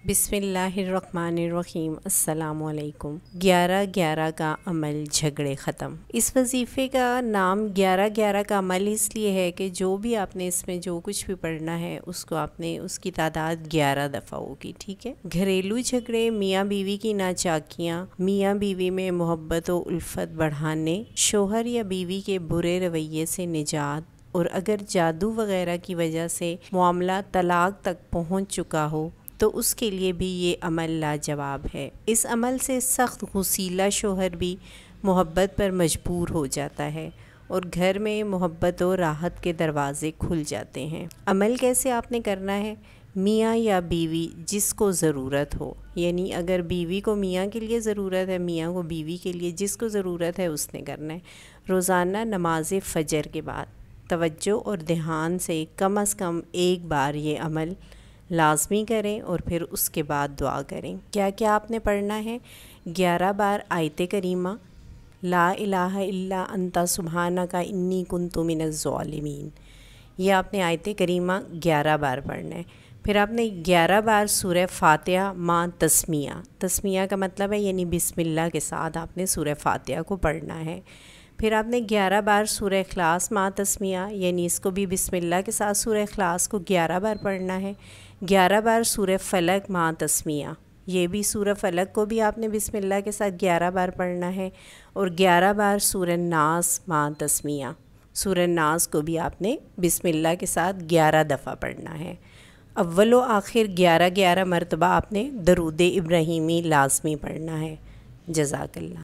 बिस्मिल्लाहिर्रहमानिर्रहीम। अस्सलाम वालेकुम। 11-11 का अमल झगड़े ख़त्म। इस वजीफ़े का नाम 11-11 का अमल इसलिए है कि जो भी आपने इसमें जो कुछ भी पढ़ना है उसको आपने उसकी तादाद 11 दफ़ा होगी। ठीक है। घरेलू झगड़े, मियाँ बीवी की नाचाकियाँ, मियाँ बीवी में मोहब्बत और उल्फत बढ़ाने, शोहर या बीवी के बुरे रवैये से निजात, और अगर जादू वगैरह की वजह से मामला तलाक तक पहुँच चुका हो तो उसके लिए भी ये अमल लाजवाब है। इस अमल से सख्त गुस्सीला शोहर भी मोहब्बत पर मजबूर हो जाता है और घर में मोहब्बत और राहत के दरवाज़े खुल जाते हैं। अमल कैसे आपने करना है? मियाँ या बीवी जिसको ज़रूरत हो, यानी अगर बीवी को मियाँ के लिए ज़रूरत है, मियाँ को बीवी के लिए, जिसको ज़रूरत है उसने करना है। रोज़ाना नमाज फ़जर के बाद तवज्जो और ध्यान से कम एक बार ये अमल लाज़मी करें और फिर उसके बाद दुआ करें। क्या क्या आपने पढ़ना है? 11 बार आयत करीमा, ला इलाहा इल्ला अंता सुब्हानका इन्नी कुन्तु मिनज़ ज़ालिमीन, ये आपने आयत करीमा 11 बार पढ़ना है। फिर आपने 11 बार सूरह फ़ातिहा माँ तस्मिया, तस्मिया का मतलब है यानी बिस्मिल्लाह के साथ आपने सूरह फ़ातिहा को पढ़ना है। फिर आपने 11 बार सूरह इखलास माँ तस्मिया, यानी इसको भी बिस्मिल्लाह के साथ सूरह इखलास को 11 बार पढ़ना है। 11 बार सूरह फ़लक माँ तस्मिया, ये भी सूरह फ़लक को भी आपने बिस्मिल्लाह के साथ 11 बार पढ़ना है। और 11 बार सूरह नास माँ तस्मिया, सूरह नास को भी आपने बिस्मिल्लाह के साथ 11 दफ़ा पढ़ना है। अव्वल व आखिर 11-11 मरतबा आपने दरूद इब्राहीमी लाज़मी पढ़ना है। जज़ाकल्लाह।